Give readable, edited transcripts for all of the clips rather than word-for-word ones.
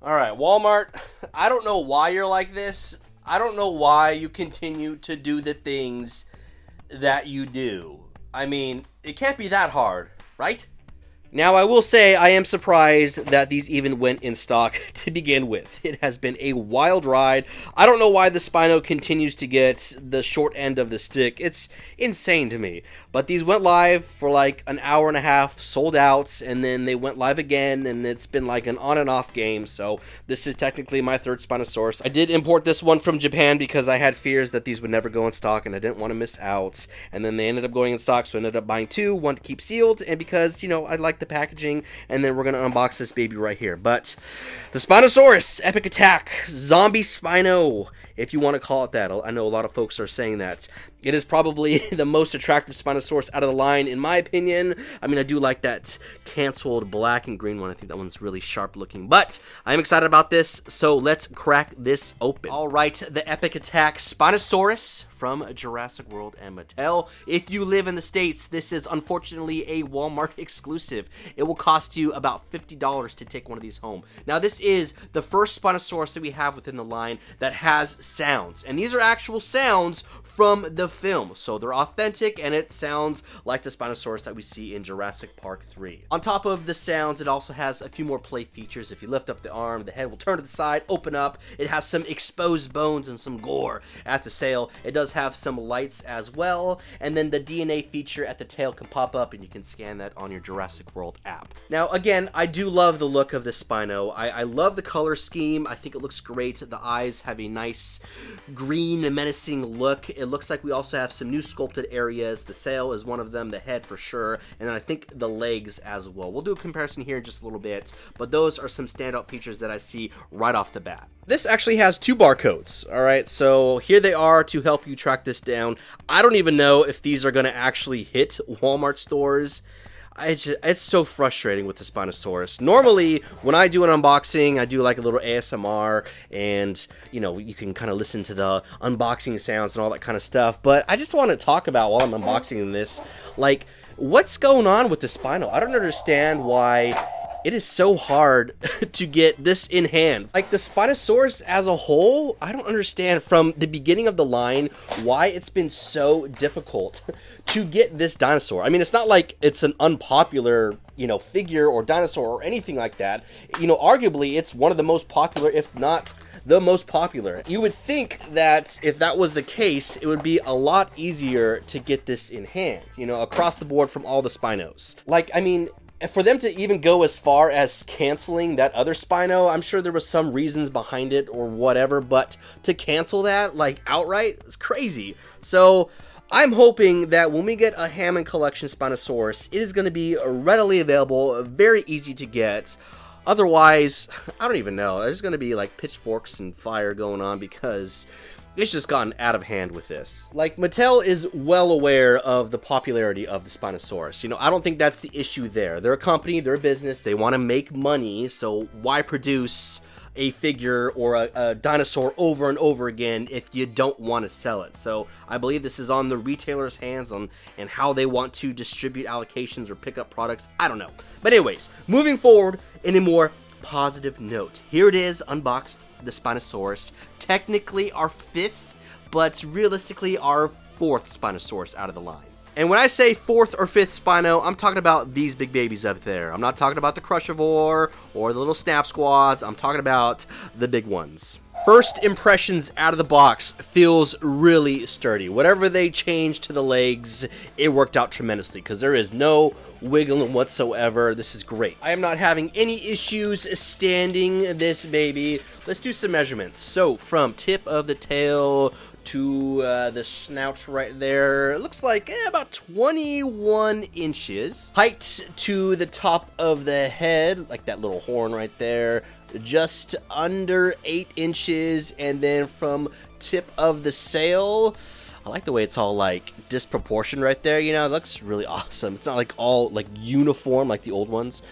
All right, Walmart, I don't know why you're like this. I don't know why you continue to do the things that you do. I mean, it can't be that hard, right? Now, I will say I am surprised that these even went in stock to begin with. It has been a wild ride. I don't know why the Spino continues to get the short end of the stick. It's insane to me. But these went live for like an hour and a half, sold out, and then they went live again, and it's been like an on and off game. So this is technically my third Spinosaurus. I did import this one from Japan because I had fears that these would never go in stock, and I didn't want to miss out. And then they ended up going in stock, so I ended up buying two, one to keep sealed, and because, you know, I like the packaging, and then we're going to unbox this baby right here. But the Spinosaurus Epic Attack Zombie Spino, if you want to call it that. I know a lot of folks are saying that. It is probably the most attractive Spinosaurus out of the line, in my opinion. I mean, I do like that canceled black and green one. I think that one's really sharp looking. But I'm excited about this, so let's crack this open. All right, the Epic Attack Spinosaurus from Jurassic World and Mattel. If you live in the States, this is unfortunately a Walmart exclusive. It will cost you about $50 to take one of these home. Now, this is the first Spinosaurus that we have within the line that has sounds, and these are actual sounds from the film, so they're authentic, and it sounds like the Spinosaurus that we see in Jurassic Park 3. On top of the sounds, it also has a few more play features. If you lift up the arm, the head will turn to the side, open up. It has some exposed bones and some gore at the tail. It does have some lights as well, and then the DNA feature at the tail can pop up, and you can scan that on your Jurassic World app. Now, again, I do love the look of this Spino. I love the color scheme. I think it looks great. The eyes have a nice green and menacing look. It looks like we also have some new sculpted areas. The sail is one of them, the head for sure, and then I think the legs as well. We'll do a comparison here in just a little bit, but those are some standout features that I see right off the bat. This actually has two barcodes, all right, so here they are to help you track this down. I don't even know if these are going to actually hit Walmart stores. It's so frustrating with the Spinosaurus. Normally, when I do an unboxing, I do like a little ASMR, and, you know, you can kind of listen to the unboxing sounds and all that kind of stuff, but I just want to talk about, while I'm unboxing this, like, what's going on with the Spino? I don't understand why it is so hard to get this in hand. Like, the Spinosaurus as a whole, I don't understand from the beginning of the line why it's been so difficult to get this dinosaur. I mean, it's not like it's an unpopular, you know, figure or dinosaur or anything like that. You know, arguably, it's one of the most popular, if not the most popular. You would think that if that was the case, it would be a lot easier to get this in hand, you know, across the board from all the Spinos. Like, I mean, for them to even go as far as canceling that other Spino, I'm sure there was some reasons behind it or whatever, but to cancel that, like, outright, it's crazy. So I'm hoping that when we get a Hammond Collection Spinosaurus, it is going to be readily available, very easy to get. Otherwise, I don't even know. There's going to be like pitchforks and fire going on because it's just gotten out of hand with this. Like, Mattel is well aware of the popularity of the Spinosaurus. You know, I don't think that's the issue there. They're a company, they're a business, they want to make money, so why produce a figure or a dinosaur over and over again if you don't want to sell it? So I believe this is on the retailer's hands on and how they want to distribute allocations or pick up products. I don't know. But anyways, moving forward in a more positive note, here it is, unboxed, the Spinosaurus. Technically our fifth, but realistically our fourth Spinosaurus out of the line. And when I say fourth or fifth Spino, I'm talking about these big babies up there. I'm not talking about the Crushivore or the little Snap Squads. I'm talking about the big ones. First impressions out of the box feels really sturdy. Whatever they changed to the legs, it worked out tremendously because there is no wiggling whatsoever. This is great. I am not having any issues standing this baby. Let's do some measurements. So from tip of the tail to the snout right there, it looks like about 21 inches. Height to the top of the head, like that little horn right there, just under 8 inches. And then from tip of the sail, I like the way it's all like disproportioned right there, you know, it looks really awesome. It's not like all like uniform like the old ones.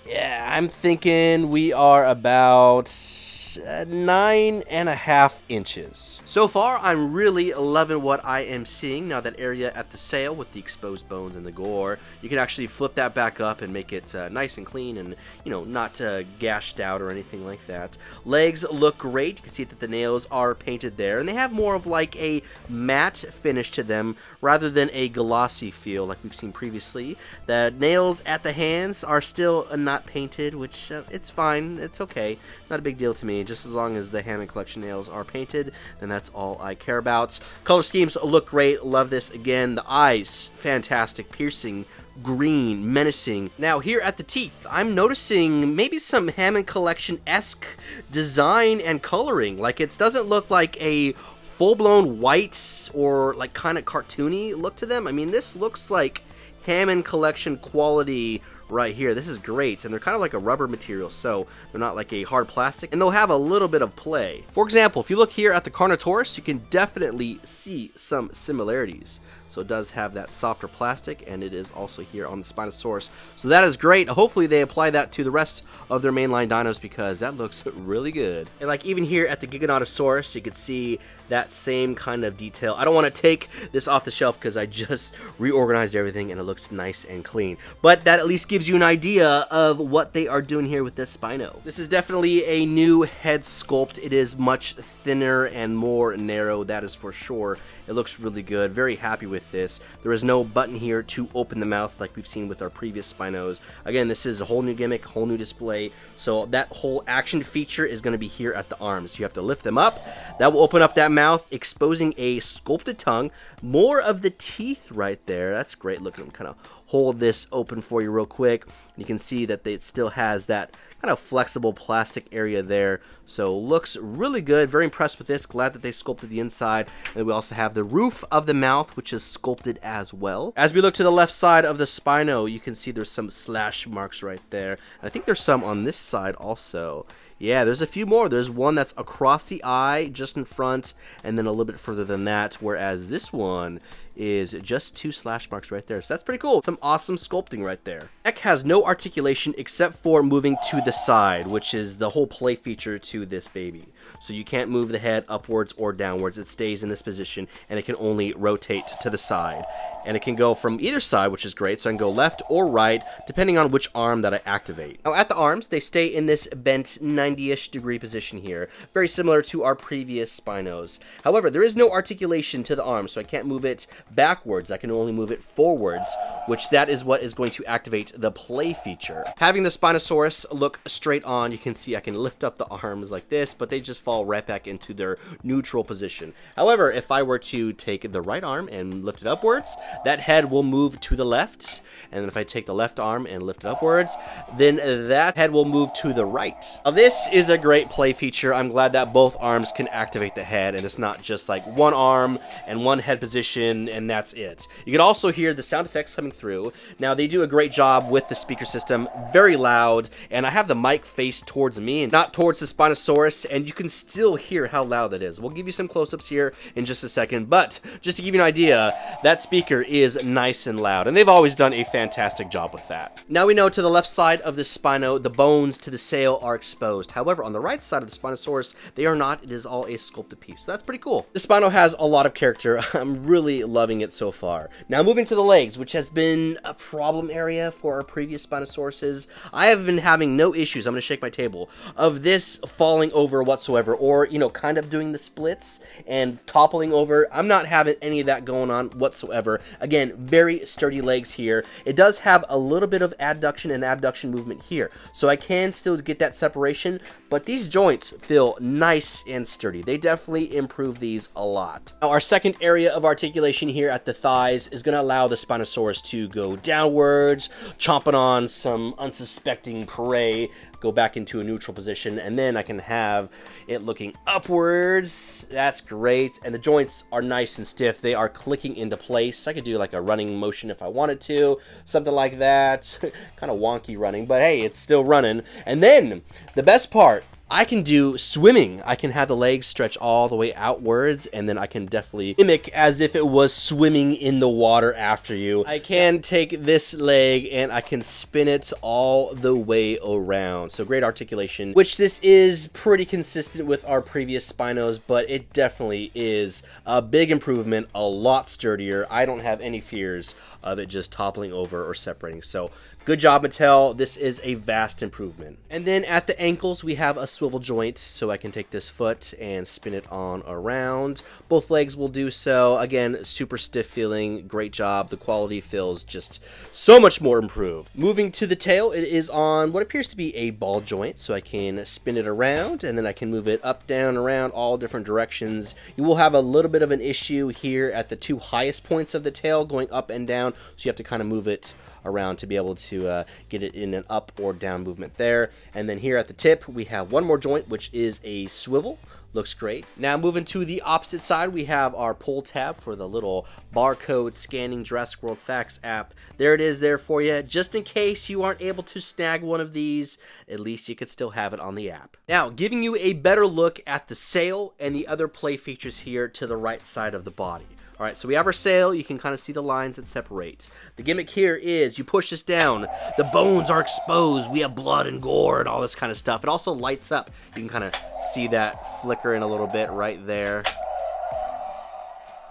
Yeah, I'm thinking we are about 9.5 inches. So far, I'm really loving what I am seeing. Now, that area at the sail with the exposed bones and the gore, you can actually flip that back up and make it nice and clean and, you know, not gashed out or anything like that. Legs look great. You can see that the nails are painted there, and they have more of like a matte finish to them rather than a glossy feel like we've seen previously. The nails at the hands are still not painted, which it's fine. It's okay. Not a big deal to me. Just as long as the Hammond Collection nails are painted, then that's all I care about. Color schemes look great. Love this. Again, the eyes, fantastic, piercing, green, menacing. Now here at the teeth, I'm noticing maybe some Hammond Collection-esque design and coloring. Like, it doesn't look like a full-blown white or like kind of cartoony look to them. I mean, this looks like Hammond Collection quality right here. This is great, and they're kind of like a rubber material, so they're not like a hard plastic, and they'll have a little bit of play. For example, if you look here at the Carnotaurus, you can definitely see some similarities. So it does have that softer plastic, and it is also here on the Spinosaurus. So that is great. Hopefully they apply that to the rest of their mainline dinos, because that looks really good. And like even here at the Giganotosaurus, you can see that same kind of detail. I don't want to take this off the shelf because I just reorganized everything and it looks nice and clean. But that at least gives you an idea of what they are doing here with this Spino. This is definitely a new head sculpt. It is much thinner and more narrow, that is for sure. It looks really good. Very happy with this. There is no button here to open the mouth like we've seen with our previous Spinos. Again, this is a whole new gimmick, whole new display. So that whole action feature is going to be here at the arms. You have to lift them up. That will open up that mouth, exposing a sculpted tongue. More of the teeth right there. That's great. Look at them kind of hold this open for you real quick. You can see that it still has that kind of flexible plastic area there. So looks really good. Very impressed with this. Glad that they sculpted the inside. And we also have the roof of the mouth, which is sculpted as well. As we look to the left side of the Spino, you can see there's some slash marks right there. And I think there's some on this side also. Yeah, there's a few more. There's one that's across the eye, just in front, and then a little bit further than that, whereas this one is just 2 slash marks right there. So that's pretty cool. Some awesome sculpting right there. Neck has no articulation except for moving to the side, which is the whole play feature to this baby. So you can't move the head upwards or downwards. It stays in this position, and it can only rotate to the side. And it can go from either side, which is great. So I can go left or right, depending on which arm that I activate. Now at the arms, they stay in this bent 90-ish degree position here, very similar to our previous Spinos. However, there is no articulation to the arm, so I can't move it backwards. I can only move it forwards, which that is what is going to activate the play feature. Having the Spinosaurus look straight on, you can see I can lift up the arms like this, but they just fall right back into their neutral position. However, if I were to take the right arm and lift it upwards, that head will move to the left, and if I take the left arm and lift it upwards, then that head will move to the right. Now, this is a great play feature. I'm glad that both arms can activate the head, and it's not just like one arm and one head position and that's it. You can also hear the sound effects coming through. Now, they do a great job with the speaker system, very loud, and I have the mic faced towards me and not towards the Spinosaurus, and you can still hear how loud that is. We'll give you some close-ups here in just a second, but just to give you an idea, that speaker is nice and loud, and they've always done a fantastic job with that. Now we know to the left side of the Spino, the bones to the sail are exposed. However, on the right side of the Spinosaurus, they are not. It is all a sculpted piece. So that's pretty cool. The Spino has a lot of character. I'm really loving it so far. Now moving to the legs, which has been a problem area for our previous Spinosauruses. I have been having no issues, I'm going to shake my table, of this falling over whatsoever, or, you know, kind of doing the splits and toppling over. I'm not having any of that going on whatsoever. Again, very sturdy legs here. It does have a little bit of adduction and abduction movement here, so I can still get that separation, but these joints feel nice and sturdy. They definitely improve these a lot. Now, our second area of articulation here at the thighs is going to allow the Spinosaurus to go downwards, chomping on some unsuspecting prey, go back into a neutral position, and then I can have it looking upwards. That's great, and the joints are nice and stiff. They are clicking into place. I could do like a running motion if I wanted to, something like that. Kind of wonky running, but hey, it's still running. And then the best part I can do swimming. I can have the legs stretch all the way outwards, and then I can definitely mimic as if it was swimming in the water after you. I can take this leg and I can spin it all the way around. So great articulation, which this is pretty consistent with our previous Spinos, but it definitely is a big improvement, a lot sturdier. I don't have any fears of it just toppling over or separating. So good job, Mattel. This is a vast improvement. And then at the ankles, we have a swivel joint, so I can take this foot and spin it on around. Both legs will do so. Again, super stiff feeling. Great job. The quality feels just so much more improved. Moving to the tail, it is on what appears to be a ball joint, so I can spin it around, and then I can move it up, down, around, all different directions. You will have a little bit of an issue here at the two highest points of the tail, going up and down, so you have to kind of move it around to be able to get it in an up or down movement there. And then here at the tip, we have one more joint, which is a swivel. Looks great. Now moving to the opposite side, we have our pull tab for the little barcode scanning Jurassic World Facts app. There it is there for you. Just in case you aren't able to snag one of these, at least you could still have it on the app. Now, giving you a better look at the sail and the other play features here to the right side of the body. All right, so we have our sail. You can kind of see the lines that separate. The gimmick here is you push this down. The bones are exposed. We have blood and gore and all this kind of stuff. It also lights up. You can kind of see that flickering a little bit right there.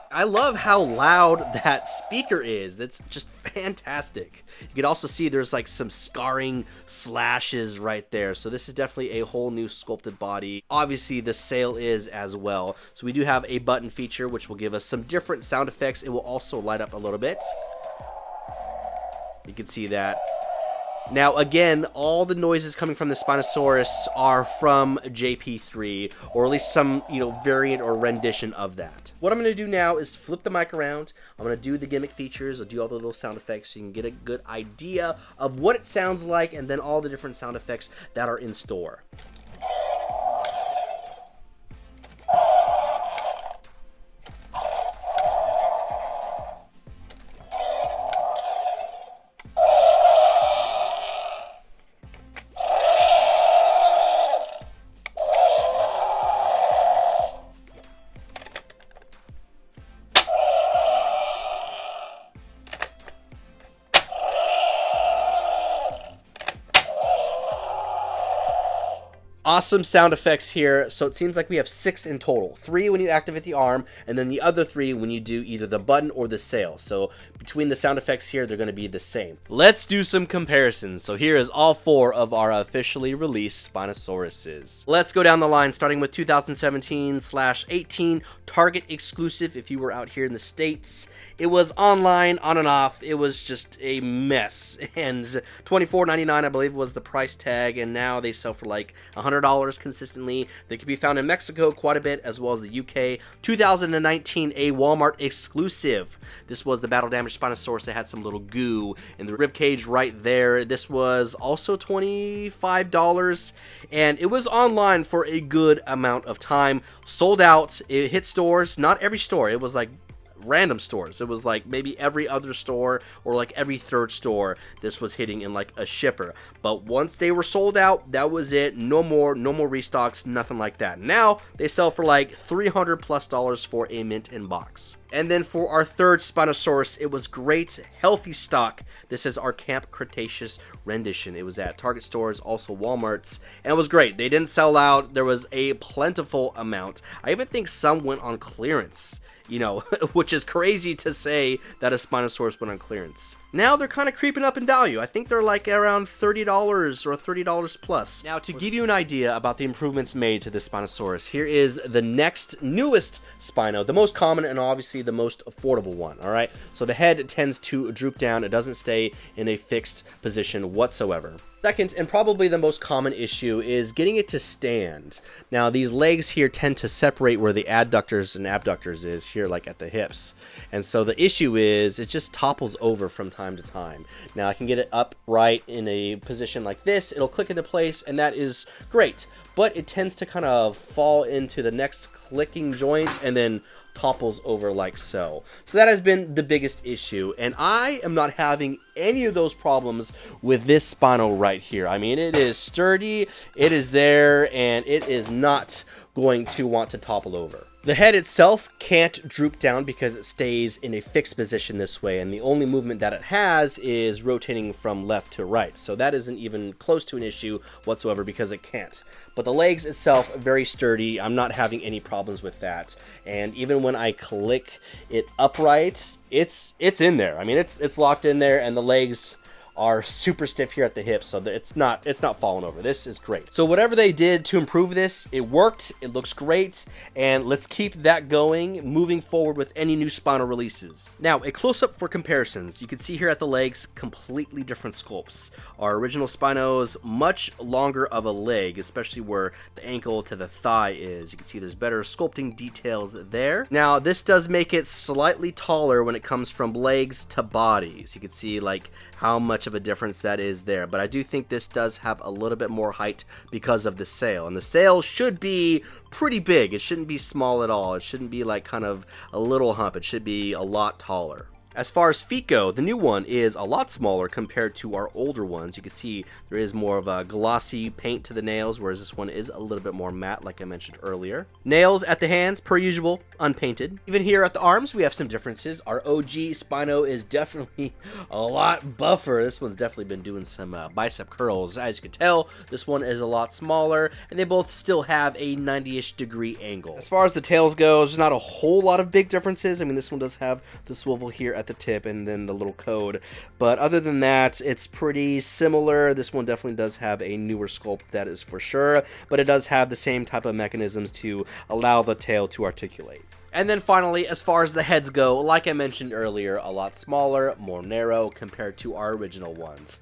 I love how loud that speaker is. That's just fantastic. You can also see there's like some scarring slashes right there. So this is definitely a whole new sculpted body. Obviously the sail is as well. So we do have a button feature which will give us some different sound effects. It will also light up a little bit. You can see that. Now, again, all the noises coming from the Spinosaurus are from JP3, or at least some, variant or rendition of that. What I'm going to do now is flip the mic around. I'm going to do the gimmick features. I'll do all the little sound effects so you can get a good idea of what it sounds like, and then all the different sound effects that are in store. Awesome sound effects here. So it seems like we have 6 in total. 3 when you activate the arm, and then the other 3 when you do either the button or the sail. So between the sound effects here, they're going to be the same. Let's do some comparisons. So here is all 4 of our officially released Spinosauruses. Let's go down the line, starting with 2017/18 Target exclusive. If you were out here in the States, it was online, on and off. It was just a mess. And $24.99, I believe, was the price tag, and now they sell for like $100 consistently. They can be found in Mexico quite a bit, as well as the UK. 2019, a Walmart exclusive. This was the battle damaged Spinosaurus that had some little goo in the rib cage right there. This was also $25, and it was online for a good amount of time. Sold out. It hit stores. Not every store. It was like random stores. It was like maybe every other store or like every third store this was hitting in like a shipper. But once they were sold out, that was it. No more restocks, nothing like that. Now they sell for like $300+ for a mint in box. And then for our third Spinosaurus, it was great, healthy stock. This is our Camp Cretaceous rendition. It was at Target stores, also Walmart's, and it was great. They didn't sell out. There was a plentiful amount. I even think some went on clearance, which is crazy to say that a Spinosaurus went on clearance. Now they're kind of creeping up in value. I think they're like around $30 or $30 plus. Now, to give you an idea about the improvements made to this Spinosaurus, here is the next newest Spino, the most common and obviously the most affordable one, all right? So the head tends to droop down. It doesn't stay in a fixed position whatsoever. Second, and probably the most common issue, is getting it to stand. Now, these legs here tend to separate where the adductors and abductors is here, like at the hips. And so the issue is it just topples over from time to time. Now, I can get it upright in a position like this. It'll click into place, and that is great. But it tends to kind of fall into the next clicking joint and then topples over like so. So that has been the biggest issue, and I am not having any of those problems with this Spino right here. I mean, it is sturdy, it is there, and it is not going to want to topple over. The head itself can't droop down because it stays in a fixed position this way, and the only movement that it has is rotating from left to right. So that isn't even close to an issue whatsoever because it can't. But the legs itself, very sturdy. I'm not having any problems with that. And even when I click it upright, it's in there. I mean, it's locked in there, and the legs are super stiff here at the hips, so it's not falling over. This is great. So whatever they did to improve this, it worked. It looks great, and let's keep that going moving forward with any new Spino releases. Now, a close-up for comparisons. You can see here at the legs, completely different sculpts. Our original Spino's much longer of a leg, especially where the ankle to the thigh is. You can see there's better sculpting details there. Now, this does make it slightly taller when it comes from legs to body. So you can see like how much of a difference that is there, but I do think this does have a little bit more height because of the sail, and the sail should be pretty big. It shouldn't be small at all. It shouldn't be like kind of a little hump. It should be a lot taller. As far as feet go, the new one is a lot smaller compared to our older ones. You can see there is more of a glossy paint to the nails, whereas this one is a little bit more matte, like I mentioned earlier. Nails at the hands, per usual, unpainted. Even here at the arms, we have some differences. Our OG Spino is definitely a lot buffer. This one's definitely been doing some bicep curls. As you can tell, this one is a lot smaller, and they both still have a 90-ish degree angle. As far as the tails go, there's not a whole lot of big differences. I mean, this one does have the swivel here at the tip and then the little code, but other than that, it's pretty similar. This one definitely does have a newer sculpt, that is for sure, but it does have the same type of mechanisms to allow the tail to articulate. And then finally, as far as the heads go, like I mentioned earlier, a lot smaller, more narrow compared to our original ones.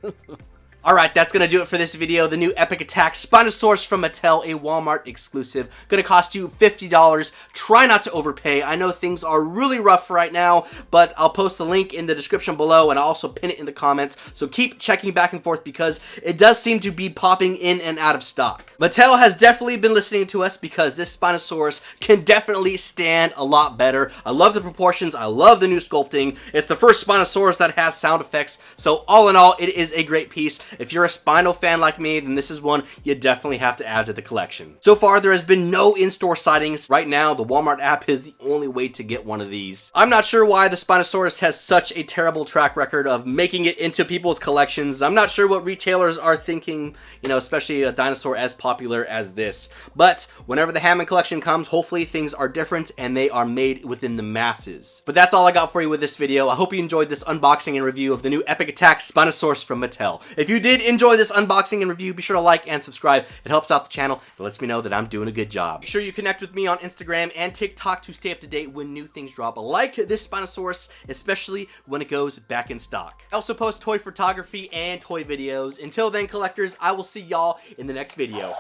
Alright, that's gonna do it for this video. The new Epic Attack Spinosaurus from Mattel, a Walmart exclusive. Gonna cost you $50. Try not to overpay. I know things are really rough right now, but I'll post the link in the description below, and I'll also pin it in the comments. So keep checking back and forth because it does seem to be popping in and out of stock. Mattel has definitely been listening to us because this Spinosaurus can definitely stand a lot better. I love the proportions. I love the new sculpting. It's the first Spinosaurus that has sound effects. So all in all, it is a great piece. If you're a Spino fan like me, then this is one you definitely have to add to the collection. So far, there has been no in-store sightings. Right now, the Walmart app is the only way to get one of these. I'm not sure why the Spinosaurus has such a terrible track record of making it into people's collections. I'm not sure what retailers are thinking, you know, especially a dinosaur as popular as this. But whenever the Hammond collection comes, hopefully things are different and they are made within the masses. But that's all I got for you with this video. I hope you enjoyed this unboxing and review of the new Epic Attack Spinosaurus from Mattel. If you did enjoy this unboxing and review, be sure to like and subscribe. It helps out the channel. It lets me know that I'm doing a good job. Make sure you connect with me on Instagram and TikTok to stay up to date when new things drop, like this Spinosaurus, especially when it goes back in stock. I also post toy photography and toy videos. Until then, collectors, I will see y'all in the next video.